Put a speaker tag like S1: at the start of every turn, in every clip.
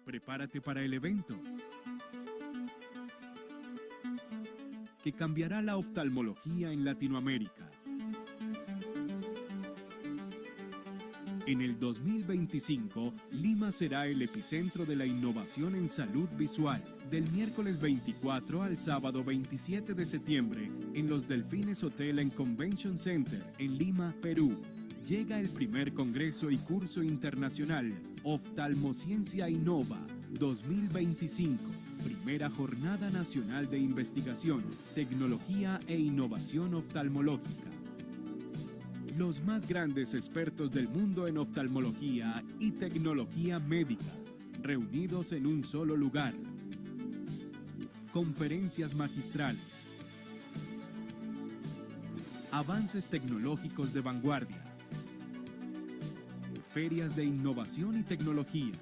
S1: Prepárate para el evento que cambiará la oftalmología en Latinoamérica. En el 2025, Lima será el epicentro de la innovación en salud visual. Del miércoles 24 al sábado 27 de septiembre, en los Delfines Hotel and Convention Center, en Lima, Perú, llega el primer Congreso y Curso Internacional Oftalmociencia Innova 2025. Primera Jornada Nacional de Investigación, Tecnología e Innovación Oftalmológica. Los más grandes expertos del mundo en oftalmología y tecnología médica, reunidos en un solo lugar. Conferencias magistrales. Avances tecnológicos de vanguardia. Ferias de innovación y tecnología.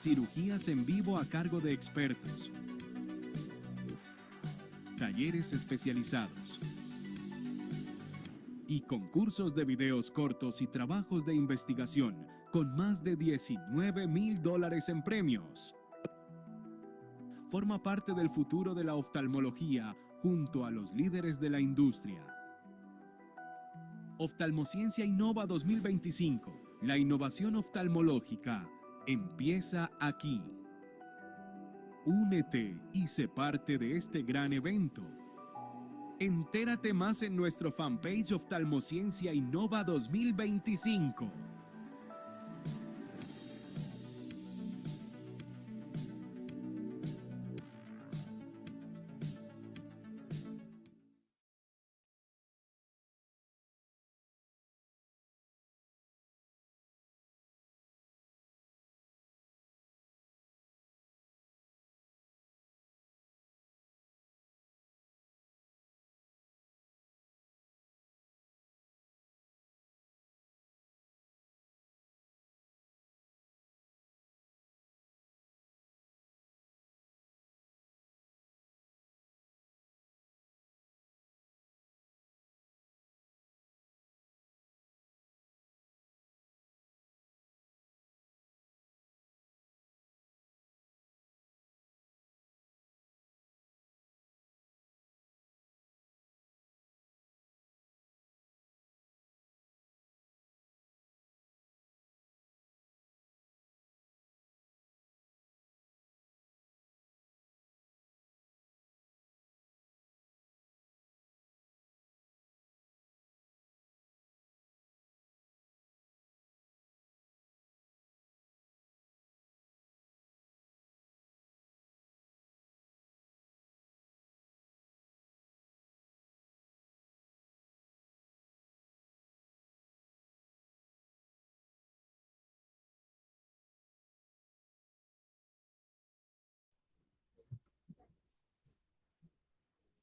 S1: Cirugías en vivo a cargo de expertos. Talleres especializados. Y concursos de videos cortos y trabajos de investigación con más de $19,000 en premios. Forma parte del futuro de la oftalmología junto a los líderes de la industria. Oftalmociencia Innova 2025. La innovación oftalmológica empieza aquí. Únete y sé parte de este gran evento. Entérate más en nuestro fanpage Oftalmociencia Innova 2025.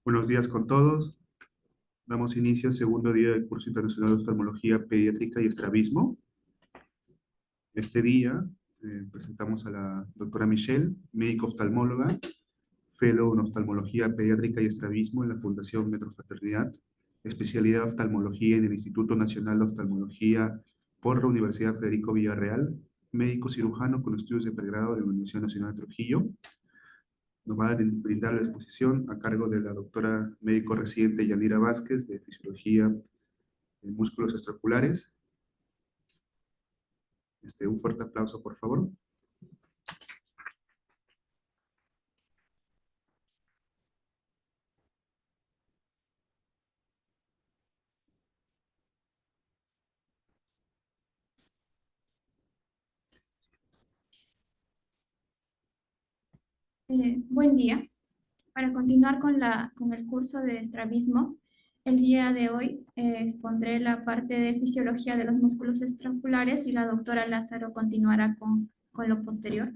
S2: Buenos días con todos. Damos inicio al segundo día del curso internacional de oftalmología pediátrica y estrabismo. Este día presentamos a la doctora Michelle, médico oftalmóloga, fellow en oftalmología pediátrica y estrabismo en la Fundación Metrofraternidad, especialidad oftalmología en el Instituto Nacional de Oftalmología por la Universidad Federico Villarreal, médico cirujano con estudios de pregrado de la Universidad Nacional de Trujillo. Nos va a brindar la exposición a cargo de la doctora médico residente Yanira Vázquez, de Fisiología de Músculos Extraoculares. Un fuerte aplauso, por favor.
S3: Buen día. Para continuar con el curso de estrabismo, el día de hoy expondré la parte de fisiología de los músculos extraoculares y la doctora Lázaro continuará con lo posterior.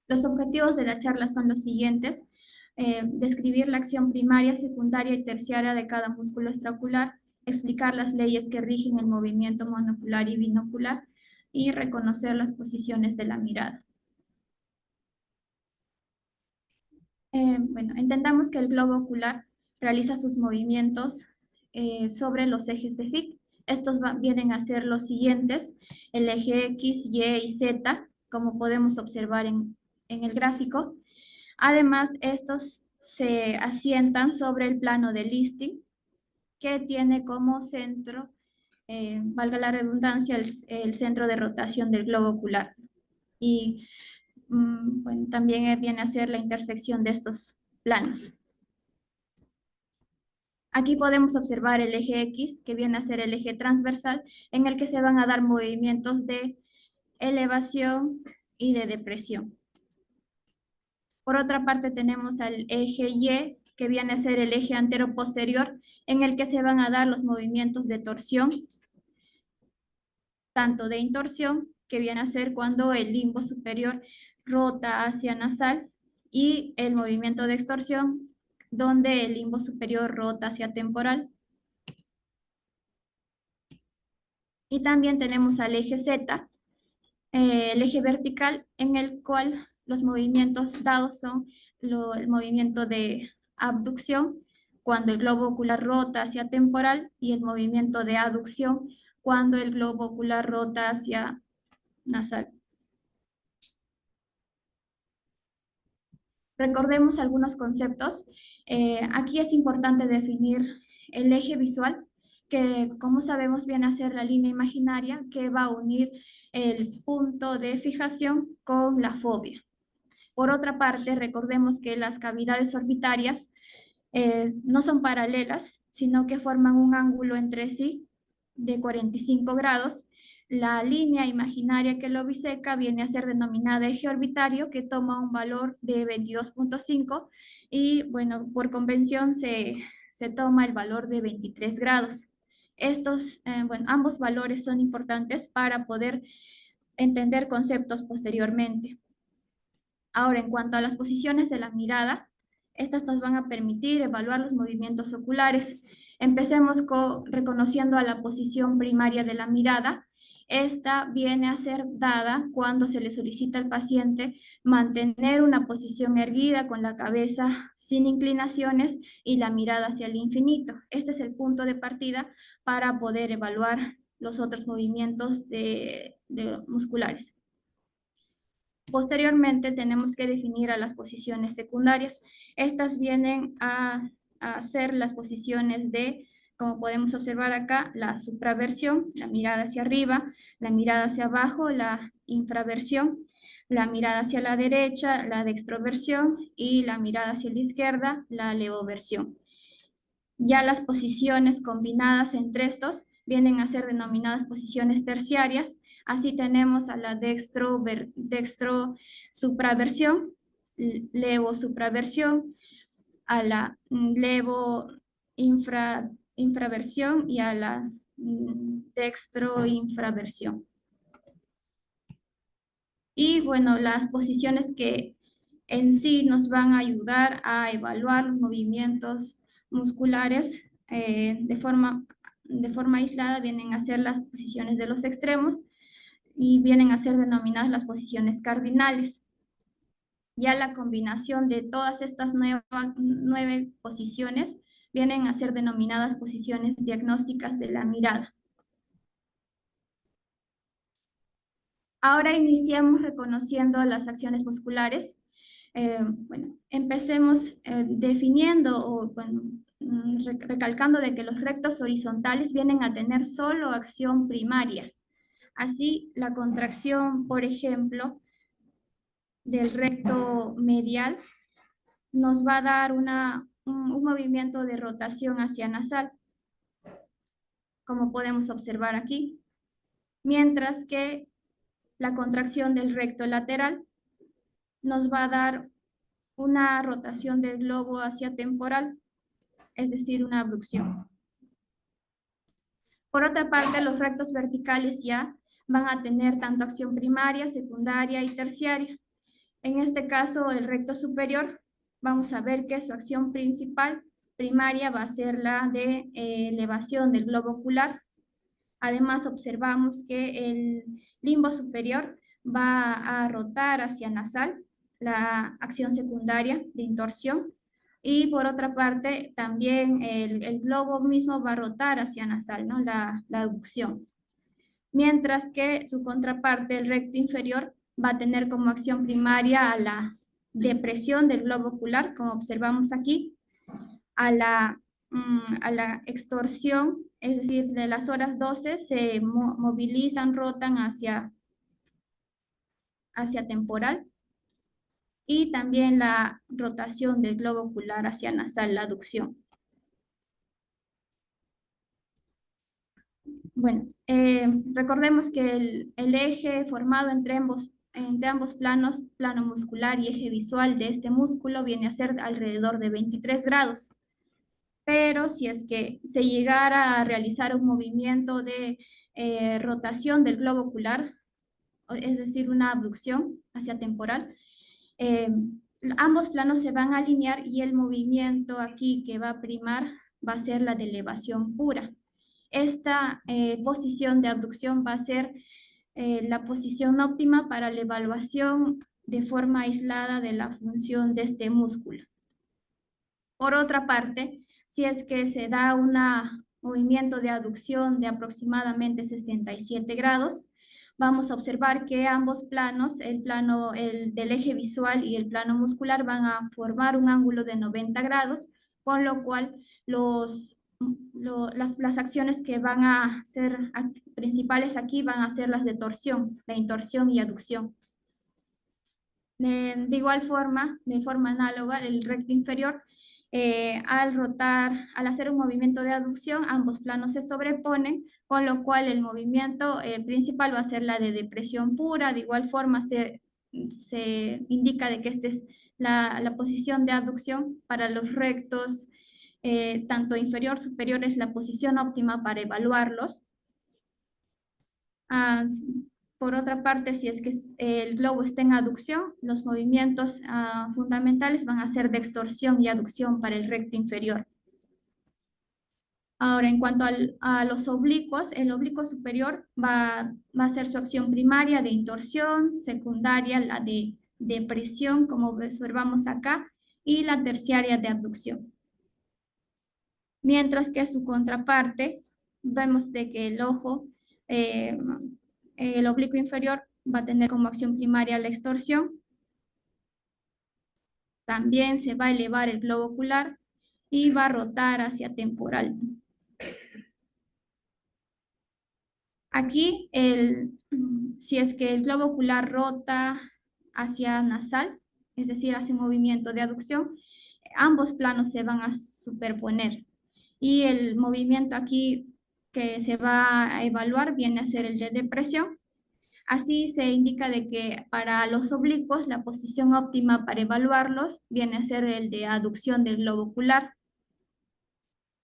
S3: Los objetivos de la charla son los siguientes: describir la acción primaria, secundaria y terciaria de cada músculo extraocular, explicar las leyes que rigen el movimiento monocular y binocular y reconocer las posiciones de la mirada. Entendamos que el globo ocular realiza sus movimientos sobre los ejes de Fick. vienen a ser los siguientes: el eje X, Y y Z, como podemos observar en el gráfico. Además, estos se asientan sobre el plano de listing, que tiene como centro, valga la redundancia, el centro de rotación del globo ocular. Y bueno, también viene a ser la intersección de estos planos. Aquí podemos observar el eje X, que viene a ser el eje transversal, en el que se van a dar movimientos de elevación y de depresión. Por otra parte, tenemos al eje Y, que viene a ser el eje antero-posterior, en el que se van a dar los movimientos de torsión, tanto de intorsión, que viene a ser cuando el limbo superior rota hacia nasal, y el movimiento de extorsión, donde el limbo superior rota hacia temporal. Y también tenemos al eje Z, el eje vertical, en el cual los movimientos dados son el movimiento de abducción, cuando el globo ocular rota hacia temporal, y el movimiento de aducción, cuando el globo ocular rota hacia nasal. Recordemos algunos conceptos. Aquí es importante definir el eje visual, que como sabemos viene a ser la línea imaginaria que va a unir el punto de fijación con la fobia. Por otra parte, recordemos que las cavidades orbitarias no son paralelas, sino que forman un ángulo entre sí de 45 grados. La línea imaginaria que lo biseca viene a ser denominada eje orbitario, que toma un valor de 22.5, y bueno, por convención se toma el valor de 23 grados. Estos, ambos valores son importantes para poder entender conceptos posteriormente. Ahora, en cuanto a las posiciones de la mirada, estas nos van a permitir evaluar los movimientos oculares. Empecemos reconociendo a la posición primaria de la mirada. Esta viene a ser dada cuando se le solicita al paciente mantener una posición erguida con la cabeza sin inclinaciones y la mirada hacia el infinito. Este es el punto de partida para poder evaluar los otros movimientos musculares. Posteriormente tenemos que definir a las posiciones secundarias. Estas vienen a ser las posiciones de, como podemos observar acá, la supraversión, la mirada hacia arriba, la mirada hacia abajo, la infraversión, la mirada hacia la derecha, la dextroversión, y la mirada hacia la izquierda, la levoversión. Ya las posiciones combinadas entre estos vienen a ser denominadas posiciones terciarias. Así tenemos a la dextro-supraversión, levo-supraversión, a la levo-infraversión y a la dextro-infraversión. Y bueno, las posiciones que en sí nos van a ayudar a evaluar los movimientos musculares de forma aislada vienen a ser las posiciones de los extremos, y vienen a ser denominadas las posiciones cardinales. Ya la combinación de todas estas 9 posiciones vienen a ser denominadas posiciones diagnósticas de la mirada. Ahora iniciamos reconociendo las acciones musculares. Bueno, empecemos definiendo o recalcando de que los rectos horizontales vienen a tener solo acción primaria. Así, la contracción, por ejemplo, del recto medial nos va a dar un movimiento de rotación hacia nasal, como podemos observar aquí, mientras que la contracción del recto lateral nos va a dar una rotación del globo hacia temporal, es decir, una abducción. Por otra parte, los rectos verticales ya van a tener tanto acción primaria, secundaria y terciaria. En este caso, el recto superior, vamos a ver que su acción principal, primaria, va a ser la de elevación del globo ocular. Además, observamos que el limbo superior va a rotar hacia nasal, la acción secundaria de intorsión. Y por otra parte, también el globo mismo va a rotar hacia nasal, ¿no? La aducción. Mientras que su contraparte, el recto inferior, va a tener como acción primaria a la depresión del globo ocular, como observamos aquí, a la extorsión, es decir, de las horas 12 se movilizan, rotan hacia temporal, y también la rotación del globo ocular hacia nasal, la aducción. Bueno, recordemos que el eje formado entre ambos planos, plano muscular y eje visual de este músculo, viene a ser alrededor de 23 grados. Pero si es que se llegara a realizar un movimiento de rotación del globo ocular, es decir, una abducción hacia temporal, ambos planos se van a alinear y el movimiento aquí que va a primar va a ser la de elevación pura. Esta posición de abducción va a ser la posición óptima para la evaluación de forma aislada de la función de este músculo. Por otra parte, si es que se da un movimiento de aducción de aproximadamente 67 grados, vamos a observar que ambos planos, el plano del eje visual y el plano muscular, van a formar un ángulo de 90 grados, con lo cual las acciones que van a ser principales aquí van a ser las de torsión, la intorsión y aducción. De igual forma, de forma análoga, el recto inferior, al hacer un movimiento de aducción, ambos planos se sobreponen, con lo cual el movimiento principal va a ser la de depresión pura. De igual forma se indica de que esta es la posición de abducción para los rectos, tanto inferior, superior, es la posición óptima para evaluarlos. Por otra parte, si es que el globo está en aducción, los movimientos fundamentales van a ser de extorsión y aducción para el recto inferior. Ahora, en cuanto a los oblicuos, el oblicuo superior va a ser su acción primaria de intorsión, secundaria la de depresión, como observamos acá, y la terciaria de abducción. Mientras que su contraparte, vemos de que el ojo, el oblicuo inferior, va a tener como acción primaria la extorsión. También se va a elevar el globo ocular y va a rotar hacia temporal. Aquí, si es que el globo ocular rota hacia nasal, es decir, hace un movimiento de aducción, ambos planos se van a superponer. Y el movimiento aquí que se va a evaluar viene a ser el de depresión. Así se indica de que para los oblicuos la posición óptima para evaluarlos viene a ser el de aducción del globo ocular.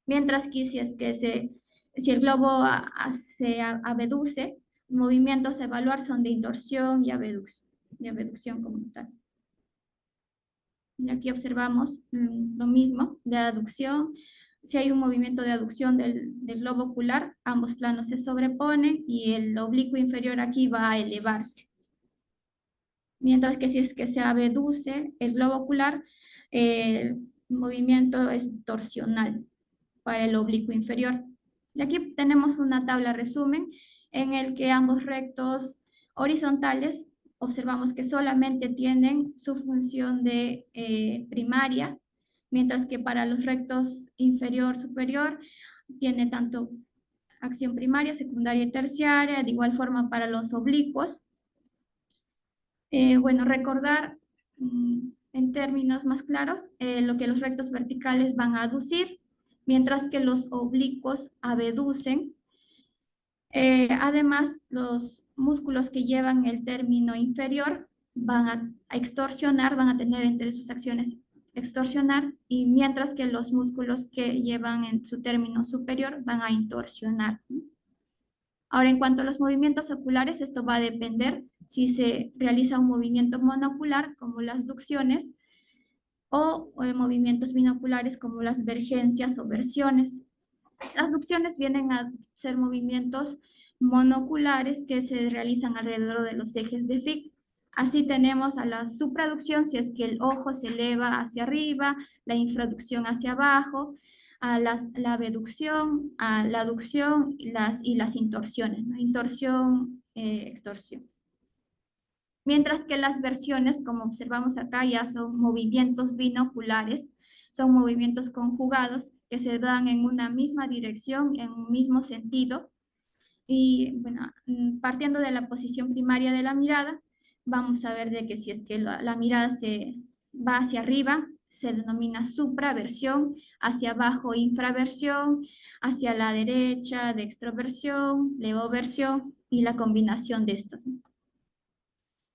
S3: Mientras que si el globo se abduce, movimientos a evaluar son de intorsión y abducción como tal. Y aquí observamos lo mismo, de aducción. Si hay un movimiento de aducción del globo ocular, ambos planos se sobreponen y el oblicuo inferior aquí va a elevarse. Mientras que si es que se abduce el globo ocular, el movimiento es torsional para el oblicuo inferior. Y aquí tenemos una tabla resumen en el que ambos rectos horizontales observamos que solamente tienen su función de primaria, mientras que para los rectos inferior, superior, tiene tanto acción primaria, secundaria y terciaria, de igual forma para los oblicuos. Bueno, recordar en términos más claros lo que los rectos verticales van a aducir, mientras que los oblicuos abducen. Además, los músculos que llevan el término inferior van a extorsionar, van a tener entre sus acciones extorsionar, y mientras que los músculos que llevan en su término superior van a intorsionar. Ahora, en cuanto a los movimientos oculares, esto va a depender si se realiza un movimiento monocular, como las ducciones, o movimientos binoculares, como las vergencias o versiones. Las ducciones vienen a ser movimientos monoculares que se realizan alrededor de los ejes de Fick. Así tenemos a la subreducción, si es que el ojo se eleva hacia arriba, la infraducción hacia abajo, a la abducción, a la aducción y las intorsiones, ¿no? Intorsión, extorsión. Mientras que las versiones, como observamos acá, ya son movimientos binoculares, son movimientos conjugados que se dan en una misma dirección, en un mismo sentido. Y bueno, partiendo de la posición primaria de la mirada, vamos a ver de que si es que la mirada se va hacia arriba, se denomina supraversión, hacia abajo infraversión, hacia la derecha dextroversión, levoversión y la combinación de estos, ¿no?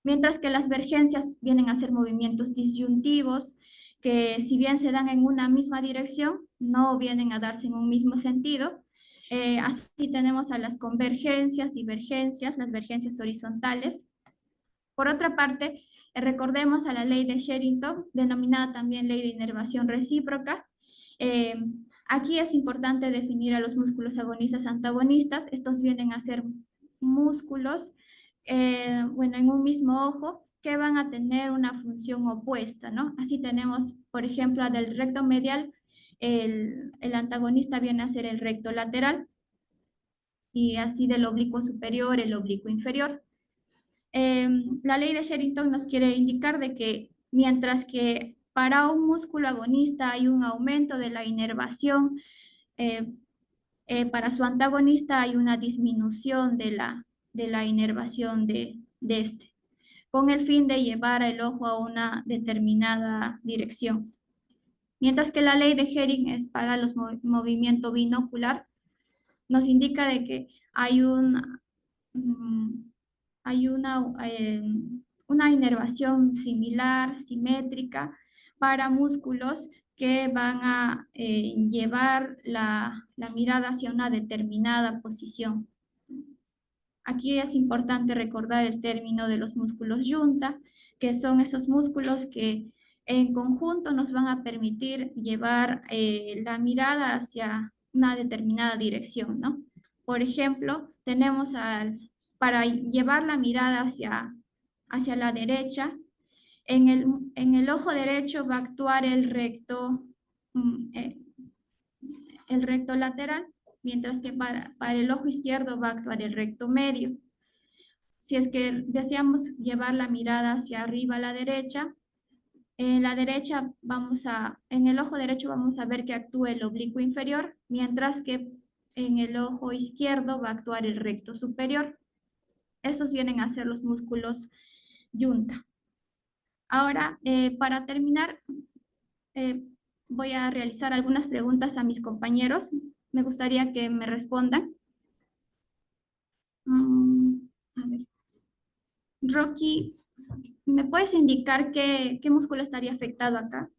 S3: Mientras que las vergencias vienen a ser movimientos disyuntivos, que si bien se dan en una misma dirección, no vienen a darse en un mismo sentido. Así tenemos a las convergencias, divergencias, las vergencias horizontales. Por otra parte, recordemos a la ley de Sherrington, denominada también ley de inervación recíproca. Aquí es importante definir a los músculos agonistas antagonistas. Estos vienen a ser músculos, bueno, en un mismo ojo, que van a tener una función opuesta, ¿no? Así tenemos, por ejemplo, del recto medial, el antagonista viene a ser el recto lateral, y así del oblicuo superior, el oblicuo inferior. La ley de Sherrington nos quiere indicar de que mientras que para un músculo agonista hay un aumento de la inervación, para su antagonista hay una disminución de la inervación de este, con el fin de llevar el ojo a una determinada dirección. Mientras que la ley de Hering es para los movimiento binocular, nos indica de que hay una inervación similar, simétrica, para músculos que van a llevar la mirada hacia una determinada posición. Aquí es importante recordar el término de los músculos yunta, que son esos músculos que en conjunto nos van a permitir llevar la mirada hacia una determinada dirección, ¿no? Por ejemplo, tenemos para llevar la mirada hacia la derecha, en el ojo derecho va a actuar el recto lateral, mientras que para el ojo izquierdo va a actuar el recto medio. Si es que deseamos llevar la mirada hacia arriba a la derecha, en el ojo derecho vamos a ver que actúa el oblicuo inferior, mientras que en el ojo izquierdo va a actuar el recto superior. Esos vienen a ser los músculos yunta. Ahora, para terminar, voy a realizar algunas preguntas a mis compañeros. Me gustaría que me respondan. A ver. Rocky, ¿me puedes indicar qué músculo estaría afectado acá?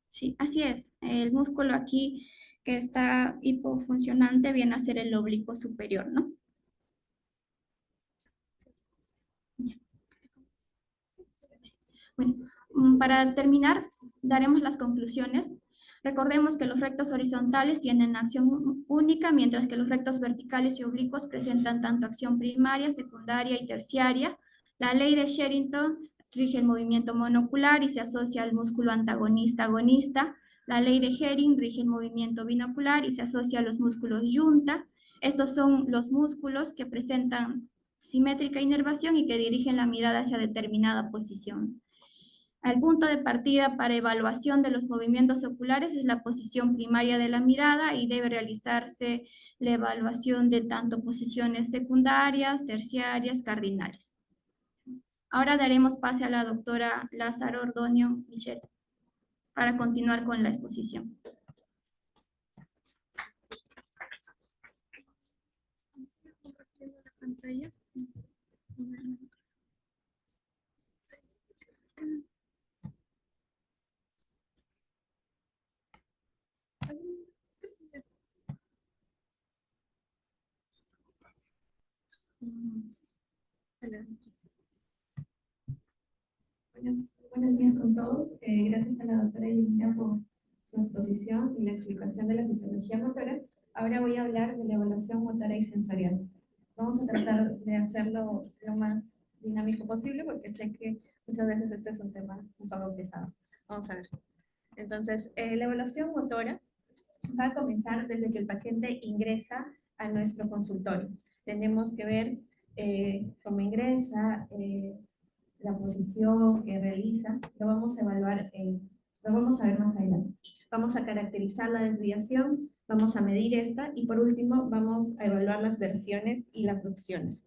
S3: Sí, así es. El músculo aquí que está hipofuncionante viene a ser el oblicuo superior, ¿no? Ya. Bueno, para terminar, daremos las conclusiones. Recordemos que los rectos horizontales tienen acción única, mientras que los rectos verticales y oblicuos presentan tanto acción primaria, secundaria y terciaria. La ley de Sherrington rige el movimiento monocular y se asocia al músculo antagonista-agonista. La ley de Hering rige el movimiento binocular y se asocia a los músculos yunta. Estos son los músculos que presentan simétrica inervación y que dirigen la mirada hacia determinada posición. El punto de partida para evaluación de los movimientos oculares es la posición primaria de la mirada y debe realizarse la evaluación de tanto posiciones secundarias, terciarias, cardinales. Ahora daremos pase a la doctora Lázaro Ordóñez Michel para continuar con la exposición.
S4: Bueno, buenos días con todos. Gracias a la doctora Yelena por su exposición y la explicación de la fisiología motora. Ahora voy a hablar de la evaluación motora y sensorial. Vamos a tratar de hacerlo lo más dinámico posible porque sé que muchas veces este es un tema un poco pesado. Vamos a ver. Entonces, la evaluación motora va a comenzar desde que el paciente ingresa a nuestro consultorio. Tenemos que ver cómo ingresa, la posición que realiza, lo vamos a evaluar, lo vamos a ver más adelante. Vamos a caracterizar la desviación, vamos a medir esta y por último vamos a evaluar las versiones y las ducciones.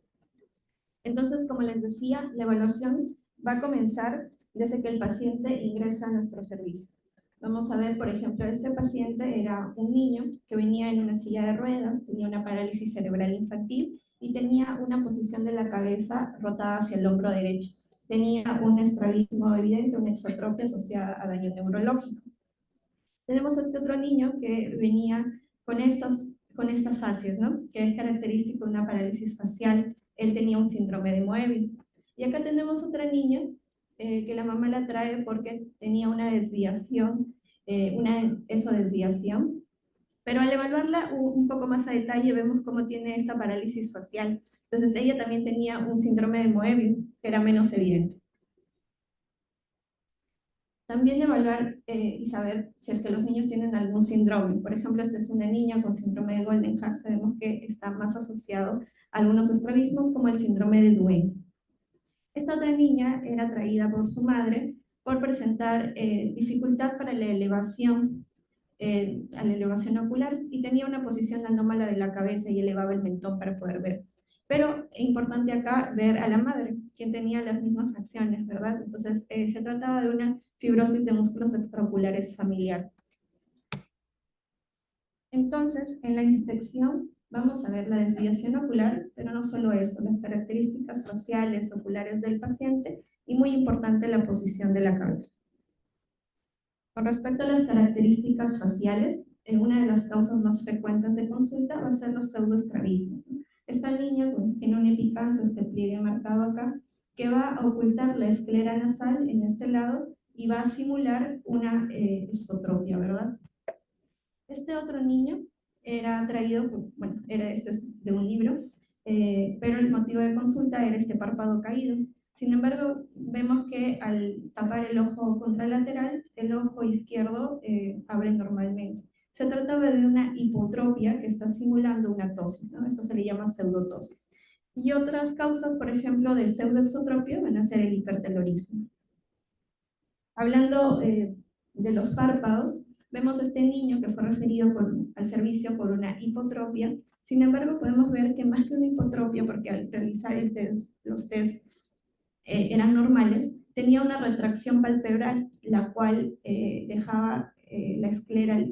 S4: Entonces, como les decía, la evaluación va a comenzar desde que el paciente ingresa a nuestro servicio. Vamos a ver, por ejemplo, este paciente era un niño que venía en una silla de ruedas, tenía una parálisis cerebral infantil y tenía una posición de la cabeza rotada hacia el hombro derecho. Tenía un estrabismo evidente, una exotropia asociada a daño neurológico. Tenemos a este otro niño que venía con estas facies, ¿no? Que es característico de una parálisis facial. Él tenía un síndrome de Moebius. Y acá tenemos otra niña que la mamá la trae porque tenía una desviación, una esodesviación. Pero al evaluarla un poco más a detalle vemos cómo tiene esta parálisis facial. Entonces ella también tenía un síndrome de Moebius, que era menos evidente. También evaluar y saber si es que los niños tienen algún síndrome. Por ejemplo, esta es una niña con síndrome de Goldenhar, sabemos que está más asociado a algunos estrabismos como el síndrome de Duane. Esta otra niña era traída por su madre por presentar dificultad para la elevación ocular y tenía una posición anómala de la cabeza y elevaba el mentón para poder ver. Pero es importante acá ver a la madre, quien tenía las mismas facciones, ¿verdad? Entonces, se trataba de una fibrosis de músculos extraoculares familiar. Entonces, en la inspección vamos a ver la desviación ocular, pero no solo eso, las características faciales, oculares del paciente y muy importante la posición de la cabeza. Con respecto a las características faciales, una de las causas más frecuentes de consulta va a ser los pseudoestrabismos. Esta niña tiene un epicanto, este pliegue marcado acá, que va a ocultar la esclera nasal en este lado y va a simular una esotropia, ¿verdad? Este otro niño era traído, bueno, esto es de un libro, pero el motivo de consulta era este párpado caído. Sin embargo, vemos que al tapar el ojo contralateral, el ojo izquierdo abre normalmente. Se trataba de una hipotropia que está simulando una tosis, ¿no? Esto se le llama pseudotosis. Y otras causas, por ejemplo, de pseudoexotropia van a ser el hipertelorismo. Hablando de los párpados, vemos a este niño que fue referido al servicio por una hipotropia. Sin embargo, podemos ver que más que una hipotropia, porque al realizar los test eran normales, tenía una retracción palpebral, la cual dejaba la esclera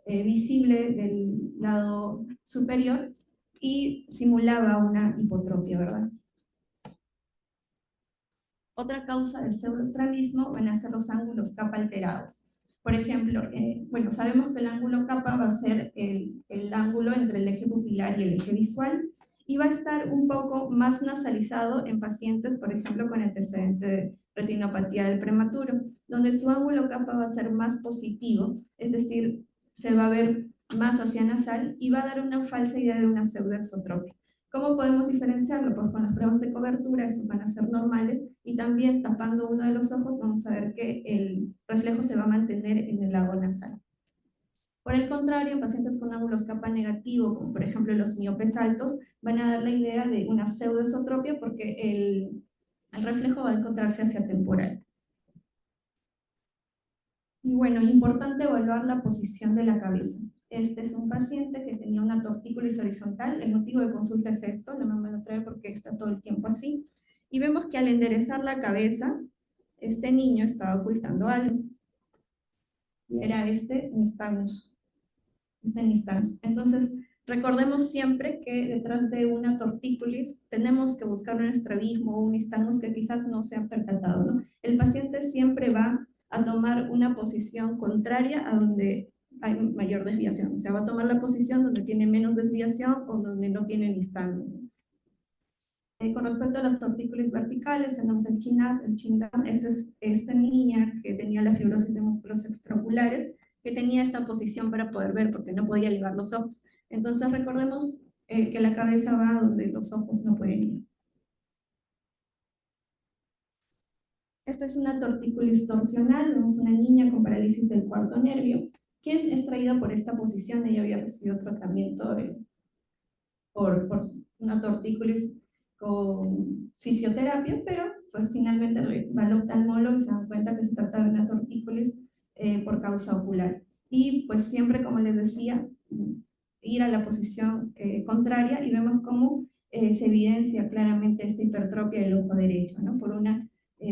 S4: visible del lado superior y simulaba una hipotropia, ¿verdad? Otra causa del pseudoestrabismo van a ser los ángulos kappa alterados. Por ejemplo, bueno, sabemos que el ángulo kappa va a ser el ángulo entre el eje pupilar y el eje visual, y va a estar un poco más nasalizado en pacientes, por ejemplo, con antecedente de retinopatía del prematuro, donde su ángulo kappa va a ser más positivo, es decir, se va a ver más hacia nasal y va a dar una falsa idea de una pseudoexotropia. ¿Cómo podemos diferenciarlo? Pues con las pruebas de cobertura, estos van a ser normales, y también tapando uno de los ojos vamos a ver que el reflejo se va a mantener en el lado nasal. Por el contrario, pacientes con ángulos kappa negativo, como por ejemplo los miopes altos, van a dar la idea de una pseudoesotropia porque el reflejo va a encontrarse hacia temporal. Y bueno, importante evaluar la posición de la cabeza. Este es un paciente que tenía una tortícolis horizontal. El motivo de consulta es esto, la mamá lo trae porque está todo el tiempo así. Y vemos que al enderezar la cabeza, este niño estaba ocultando algo. Y era este nistagmus. Entonces, recordemos siempre que detrás de una tortícolis tenemos que buscar un estrabismo o un nistagmus que quizás no se ha percatado, ¿no? El paciente siempre va a tomar una posición contraria a donde hay mayor desviación, o sea, va a tomar la posición donde tiene menos desviación o donde no tiene nistagmus. Con respecto a los tortícolis verticales, tenemos el CHINAP, el CHINDAM. Es esta niña que tenía la fibrosis de músculos extraoculares, que tenía esta posición para poder ver porque no podía elevar los ojos. Entonces recordemos que la cabeza va donde los ojos no pueden ir. Esta es una tortícolis torsional, vemos una niña con parálisis del cuarto nervio, quien es traída por esta posición. Ella había recibido tratamiento por una tortícolis con fisioterapia, pero pues finalmente va al oftalmólogo y se dan cuenta que se trata de una tortícolis por causa ocular. Y pues siempre, como les decía, ir a la posición contraria, y vemos cómo se evidencia claramente esta hipertrofia del ojo derecho, ¿no? Por una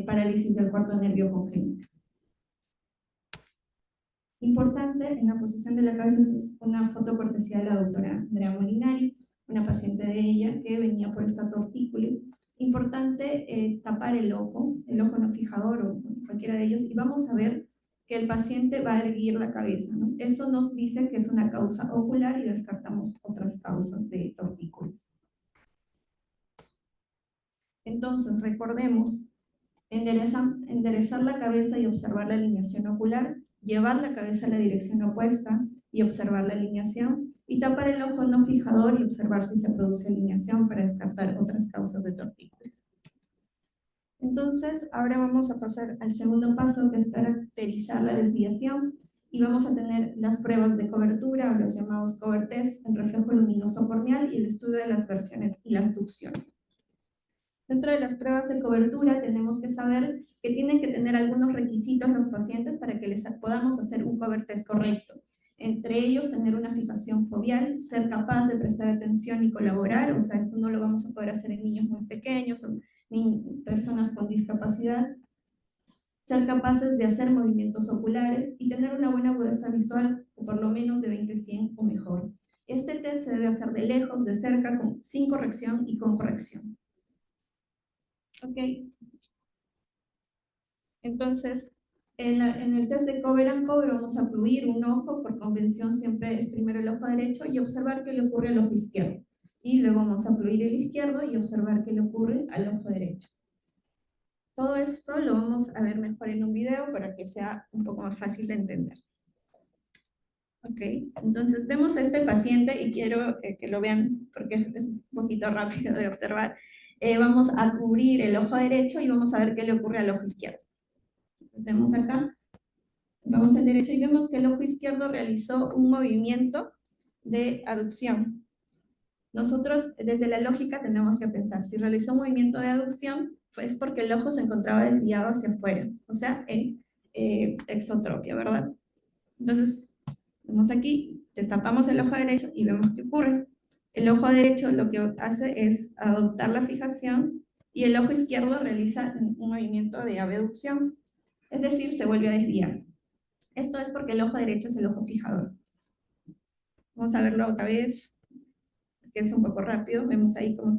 S4: parálisis del cuarto nervio congénito. Importante, en la posición de la cabeza es una fotocortesía de la doctora Andrea Molinari, una paciente de ella que venía por esta tortícolis. Importante tapar el ojo no fijador o cualquiera de ellos, y vamos a ver que el paciente va a erguir la cabeza, ¿no? Eso nos dice que es una causa ocular y descartamos otras causas de tortícolis. Entonces, recordemos, enderezar la cabeza y observar la alineación ocular, llevar la cabeza a la dirección opuesta y observar la alineación, y tapar el ojo no fijador y observar si se produce alineación para descartar otras causas de tortícolis. Entonces, ahora vamos a pasar al segundo paso, que es caracterizar la desviación, y vamos a tener las pruebas de cobertura, o los llamados cover test, el reflejo luminoso corneal y el estudio de las versiones y las ducciones. Dentro de las pruebas de cobertura tenemos que saber que tienen que tener algunos requisitos los pacientes para que les podamos hacer un cover test correcto. Entre ellos, tener una fijación foveal, ser capaz de prestar atención y colaborar, o sea, esto no lo vamos a poder hacer en niños muy pequeños o personas con discapacidad. Ser capaces de hacer movimientos oculares y tener una buena agudeza visual, o por lo menos de 20/100 o mejor. Este test se debe hacer de lejos, de cerca, sin corrección y con corrección. Ok. Entonces, en el test de cover and cover vamos a fluir un ojo, por convención siempre es primero el ojo derecho, y observar qué le ocurre al ojo izquierdo. Y luego vamos a fluir el izquierdo y observar qué le ocurre al ojo derecho. Todo esto lo vamos a ver mejor en un video para que sea un poco más fácil de entender. Ok, entonces vemos a este paciente y quiero que lo vean porque es un poquito rápido de observar. Vamos a cubrir el ojo derecho y vamos a ver qué le ocurre al ojo izquierdo. Entonces vemos acá, vamos al derecho y vemos que el ojo izquierdo realizó un movimiento de aducción. Nosotros desde la lógica tenemos que pensar, si realizó un movimiento de aducción, es porque el ojo se encontraba desviado hacia afuera, o sea, en exotropia, ¿verdad? Entonces, vemos aquí, destapamos el ojo derecho y vemos qué ocurre. El ojo derecho lo que hace es adoptar la fijación y el ojo izquierdo realiza un movimiento de abducción, es decir, se vuelve a desviar. Esto es porque el ojo derecho es el ojo fijador. Vamos a verlo otra vez, que es un poco rápido. Vemos ahí cómo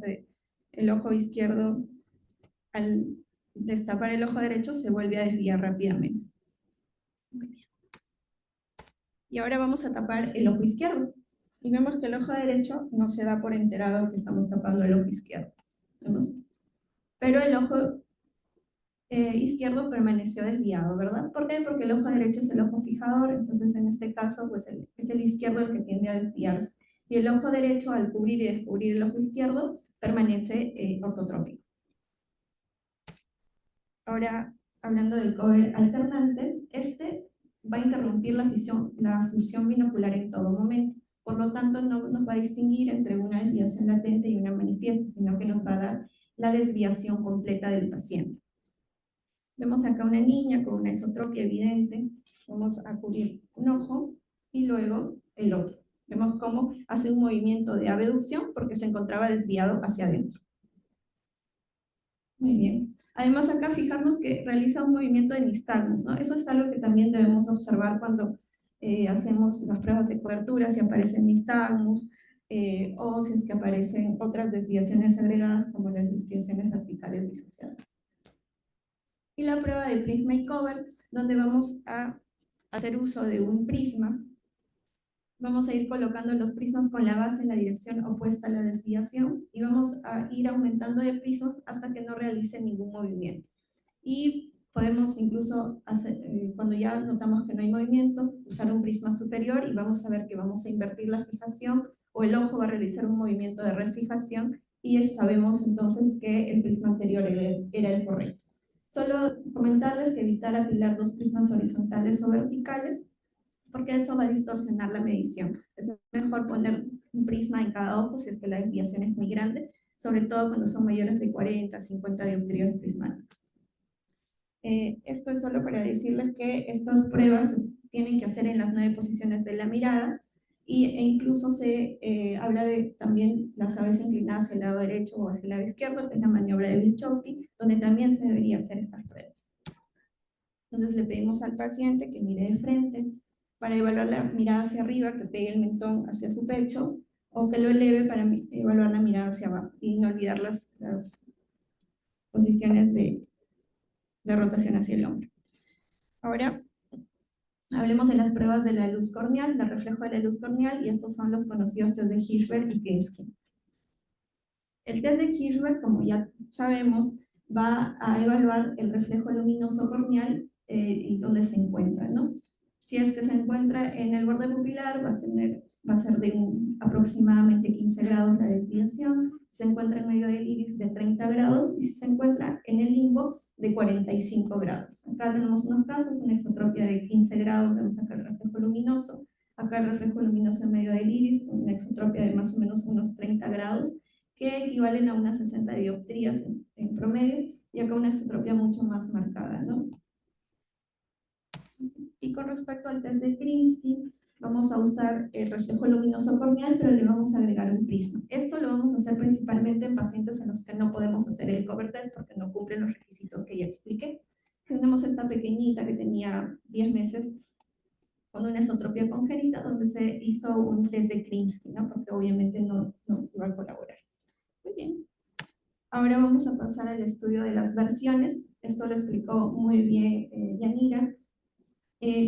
S4: el ojo izquierdo, al destapar el ojo derecho, se vuelve a desviar rápidamente. Muy bien. Y ahora vamos a tapar el ojo izquierdo. Y vemos que el ojo derecho no se da por enterado que estamos tapando el ojo izquierdo. ¿Vemos? Pero el ojo izquierdo permaneció desviado, ¿verdad? ¿Por qué? Porque el ojo derecho es el ojo fijador, entonces en este caso pues es el izquierdo el que tiende a desviarse. Y el ojo derecho, al cubrir y descubrir el ojo izquierdo, permanece ortotrópico. Ahora, hablando del cover alternante, este va a interrumpir la fusión binocular en todo momento. Por lo tanto, no nos va a distinguir entre una desviación latente y una manifiesta, sino que nos va a dar la desviación completa del paciente. Vemos acá una niña con una esotropia evidente. Vamos a cubrir un ojo y luego el otro. Vemos cómo hace un movimiento de abducción porque se encontraba desviado hacia adentro. Muy bien. Además acá fijarnos que realiza un movimiento de nistagmus, ¿no? Eso es algo que también debemos observar cuando hacemos las pruebas de cobertura, si aparecen nistagmus o si es que aparecen otras desviaciones agregadas como las desviaciones verticales disociadas. Y la prueba de prisma y cover, donde vamos a hacer uso de un prisma Vamos a ir colocando los prismas con la base en la dirección opuesta a la desviación y vamos a ir aumentando de prismas hasta que no realice ningún movimiento. Y podemos incluso, cuando ya notamos que no hay movimiento, usar un prisma superior y vamos a ver que vamos a invertir la fijación o el ojo va a realizar un movimiento de refijación y sabemos entonces que el prisma anterior era el correcto. Solo comentarles que evitar apilar dos prismas horizontales o verticales, porque eso va a distorsionar la medición. Es mejor poner un prisma en cada ojo si es que la desviación es muy grande, sobre todo cuando son mayores de 40 a 50 dioptrías prismáticas. Esto es solo para decirles que estas pruebas se tienen que hacer en las 9 posiciones de la mirada e incluso se habla de también la cabeza inclinada hacia el lado derecho o hacia el lado izquierdo, que es la maniobra de Wilczowski, donde también se debería hacer estas pruebas. Entonces le pedimos al paciente que mire de frente, para evaluar la mirada hacia arriba, que pegue el mentón hacia su pecho, o que lo eleve para evaluar la mirada hacia abajo, y no olvidar las posiciones de rotación hacia el hombro. Ahora, hablemos de las pruebas de la luz corneal, del reflejo de la luz corneal, y estos son los conocidos test de Hirschberg y Klinsky. El test de Hirschberg, como ya sabemos, va a evaluar el reflejo luminoso corneal y dónde se encuentra, ¿no? Si es que se encuentra en el borde pupilar, va a ser de aproximadamente 15 grados la desviación. Si se encuentra en medio del iris, de 30 grados, y si se encuentra en el limbo, de 45 grados. Acá tenemos unos casos, una exotropia de 15 grados, vemos acá el reflejo luminoso, acá el reflejo luminoso en medio del iris, una exotropia de más o menos unos 30 grados, que equivalen a unas 60 dioptrías en promedio, y acá una exotropia mucho más marcada, ¿no? Y con respecto al test de Klinsky, vamos a usar el reflejo luminoso corneal, pero le vamos a agregar un prisma. Esto lo vamos a hacer principalmente en pacientes en los que no podemos hacer el cover test porque no cumplen los requisitos que ya expliqué. Tenemos esta pequeñita que tenía 10 meses con una esotropia congénita, donde se hizo un test de Klinsky, ¿no? Porque obviamente no iba a colaborar. Muy bien. Ahora vamos a pasar al estudio de las versiones. Esto lo explicó muy bien Yanira.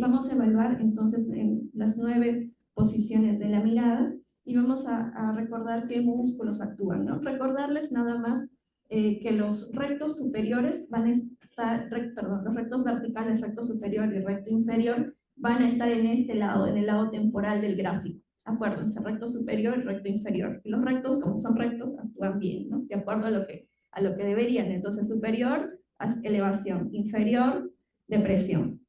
S4: Vamos a evaluar entonces en las 9 posiciones de la mirada y vamos a recordar qué músculos actúan, ¿no? Recordarles nada más que los rectos superiores van a estar, los rectos verticales, recto superior y recto inferior, van a estar en este lado, en el lado temporal del gráfico. Acuérdense, recto superior y recto inferior. Y los rectos, como son rectos, actúan bien, ¿no? De acuerdo a lo que deberían. Entonces, superior, elevación, inferior, depresión.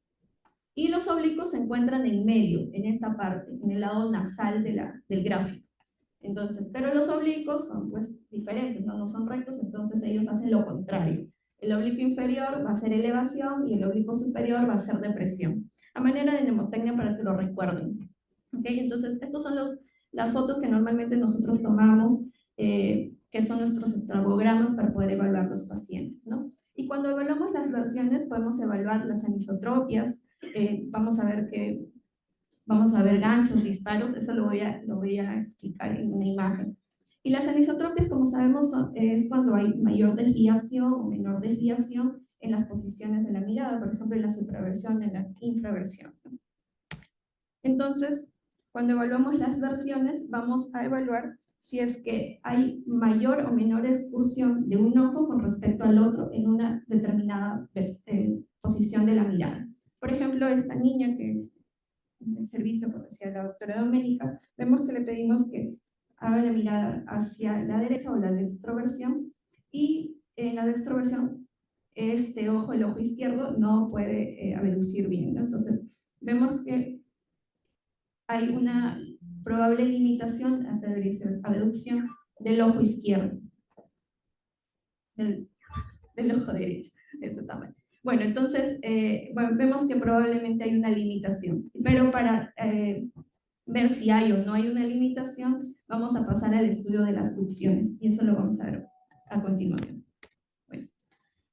S4: Y los oblicuos se encuentran en medio, en esta parte, en el lado nasal del gráfico. Entonces, pero los oblicuos son pues diferentes, no son rectos, entonces ellos hacen lo contrario. El oblicuo inferior va a ser elevación y el oblicuo superior va a ser depresión. A manera de mnemotecnia para que lo recuerden. ¿Okay? Entonces, estos son las fotos que normalmente nosotros tomamos, que son nuestros estrabogramas para poder evaluar los pacientes, ¿no? Y cuando evaluamos las versiones, podemos evaluar las anisotropias, vamos a ver ganchos, disparos, eso lo voy a explicar en una imagen. Y las anisotropias, como sabemos, es cuando hay mayor desviación o menor desviación en las posiciones de la mirada, por ejemplo, en la supraversión, en la infraversión. Entonces, cuando evaluamos las versiones, vamos a evaluar si es que hay mayor o menor excursión de un ojo con respecto al otro en una determinada posición de la mirada. Por ejemplo, esta niña que es el servicio que decía la doctora Doménica, vemos que le pedimos que haga la mirada hacia la derecha o la dextroversión, y en la dextroversión este ojo, el ojo izquierdo, no puede abducir bien, ¿no? Entonces, vemos que hay una probable limitación ante la abducción del ojo izquierdo, del ojo derecho, eso también. Bueno, entonces, vemos que probablemente hay una limitación, pero para ver si hay o no hay una limitación, vamos a pasar al estudio de las succiones, y eso lo vamos a ver a continuación. Bueno,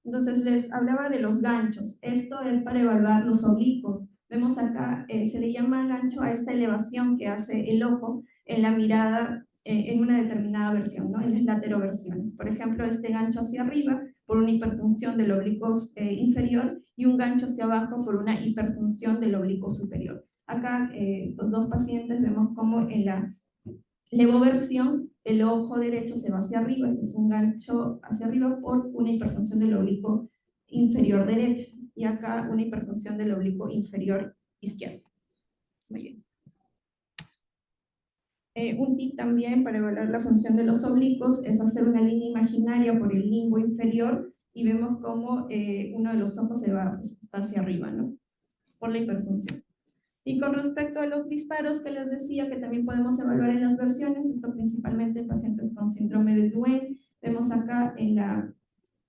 S4: entonces les hablaba de los ganchos. Esto es para evaluar los oblicuos. Vemos acá, se le llama gancho a esta elevación que hace el ojo en la mirada en una determinada versión, ¿no? En las lateroversiones. Por ejemplo, este gancho hacia arriba por una hiperfunción del oblicuo inferior y un gancho hacia abajo por una hiperfunción del oblicuo superior. Acá, estos dos pacientes, vemos cómo en la levoversión el ojo derecho se va hacia arriba, este es un gancho hacia arriba por una hiperfunción del oblicuo inferior derecho, y acá una hiperfunción del oblicuo inferior izquierdo. Muy bien. Un tip también para evaluar la función de los oblicuos es hacer una línea imaginaria por el limbo inferior y vemos cómo uno de los ojos se va, pues, está hacia arriba, ¿no? Por la hiperfunción. Y con respecto a los disparos que les decía que también podemos evaluar en las versiones, esto principalmente en pacientes con síndrome de Duane, vemos acá en la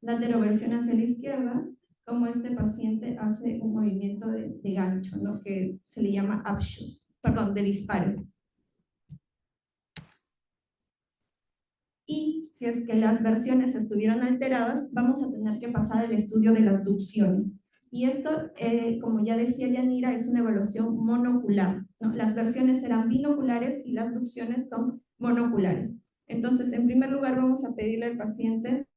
S4: lateroversión hacia la izquierda cómo este paciente hace un movimiento de gancho, ¿no? Que se le llama upshoot, perdón, de disparo. Y si es que las versiones estuvieran alteradas, vamos a tener que pasar al estudio de las ducciones. Y esto, como ya decía Yanira, es una evaluación monocular, ¿no? Las versiones eran binoculares y las ducciones son monoculares. Entonces, en primer lugar, vamos a pedirle al paciente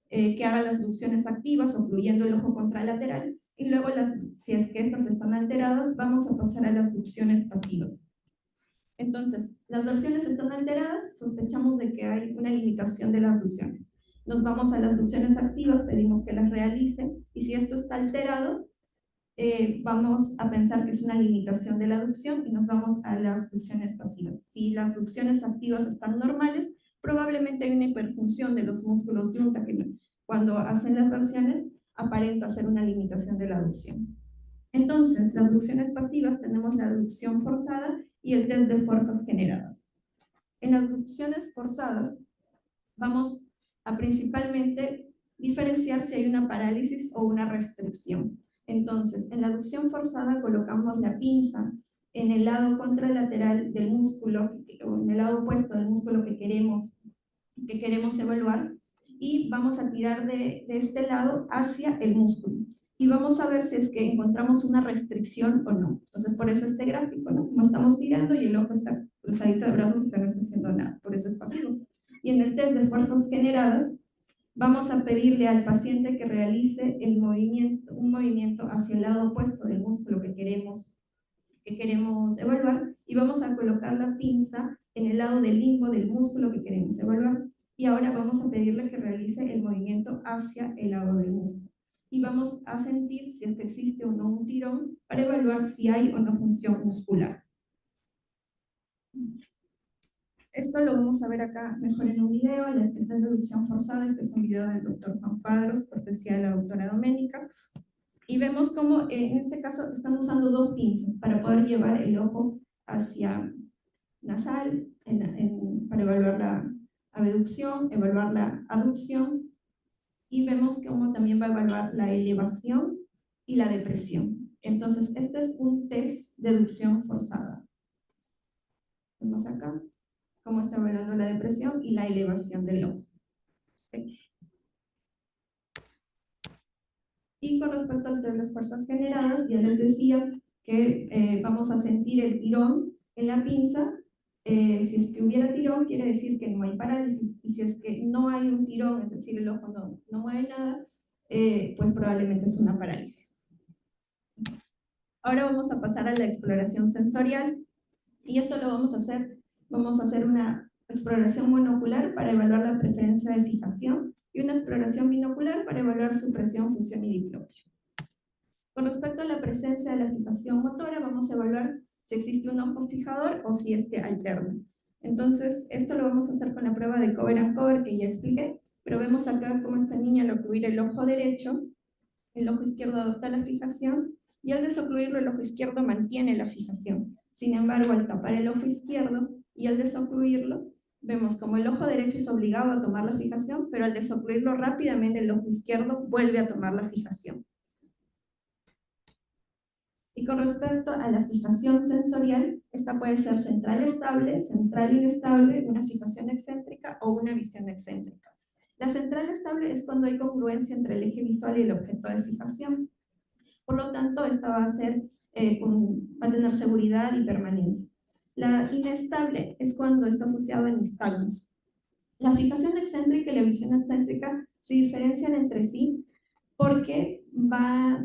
S4: que haga las ducciones activas, ocluyendo el ojo contralateral, y luego, si es que estas están alteradas, vamos a pasar a las ducciones pasivas. Entonces, las versiones están alteradas, sospechamos de que hay una limitación de las ducciones. Nos vamos a las ducciones activas, pedimos que las realice, y si esto está alterado, vamos a pensar que es una limitación de la ducción y nos vamos a las ducciones pasivas. Si las ducciones activas están normales, probablemente hay una hiperfunción de los músculos yunta que cuando hacen las versiones aparenta ser una limitación de la ducción. Entonces, las ducciones pasivas tenemos la ducción forzada y el test de fuerzas generadas. En las ducciones forzadas vamos a principalmente diferenciar si hay una parálisis o una restricción. Entonces, en la ducción forzada colocamos la pinza en el lado contralateral del músculo, o en el lado opuesto del músculo que queremos evaluar, y vamos a tirar de este lado hacia el músculo. Y vamos a ver si es que encontramos una restricción o no. Entonces, por eso este gráfico, ¿no? Como estamos tirando y el ojo está cruzadito de brazos y se no está haciendo nada, por eso es pasivo. Y en el test de fuerzas generadas, vamos a pedirle al paciente que realice un movimiento hacia el lado opuesto del músculo que queremos evaluar, y vamos a colocar la pinza en el lado del limbo del músculo que queremos evaluar. Y ahora vamos a pedirle que realice el movimiento hacia el lado del músculo. Y vamos a sentir si existe o no un tirón para evaluar si hay o no función muscular. Esto lo vamos a ver acá mejor en un video, el test de deducción forzada. Este es un video del doctor Juan Cuadros, cortesía de la doctora Doménica. Y vemos cómo en este caso están usando dos pinzas para poder llevar el ojo hacia nasal, para evaluar la abducción, evaluar la aducción, y vemos cómo también va a evaluar la elevación y la depresión. Entonces, este es un test de deducción forzada. Vemos acá cómo está evaluando la depresión y la elevación del ojo. Y con respecto al test de fuerzas generadas, ya les decía que vamos a sentir el tirón en la pinza. Si es que hubiera tirón, quiere decir que no hay parálisis, y si es que no hay un tirón, es decir, el ojo no mueve nada, pues probablemente es una parálisis. Ahora vamos a pasar a la exploración sensorial, y esto lo vamos a hacer una exploración monocular para evaluar la preferencia de fijación, y una exploración binocular para evaluar supresión, fusión y diplopia. Con respecto a la presencia de la fijación motora, vamos a evaluar si existe un ojo fijador o si este alterna. Entonces, esto lo vamos a hacer con la prueba de cover and cover que ya expliqué, pero vemos acá cómo esta niña al ocluir el ojo derecho, el ojo izquierdo adopta la fijación, y al desocluirlo el ojo izquierdo mantiene la fijación. Sin embargo, al tapar el ojo izquierdo y al desocluirlo, vemos como el ojo derecho es obligado a tomar la fijación, pero al desocluirlo rápidamente el ojo izquierdo vuelve a tomar la fijación. Y con respecto a la fijación sensorial, esta puede ser central estable, central inestable, una fijación excéntrica o una visión excéntrica. La central estable es cuando hay congruencia entre el eje visual y el objeto de fijación. Por lo tanto, esta va a tener seguridad y permanencia. La inestable es cuando está asociada a nistagmus. La fijación excéntrica y la visión excéntrica se diferencian entre sí porque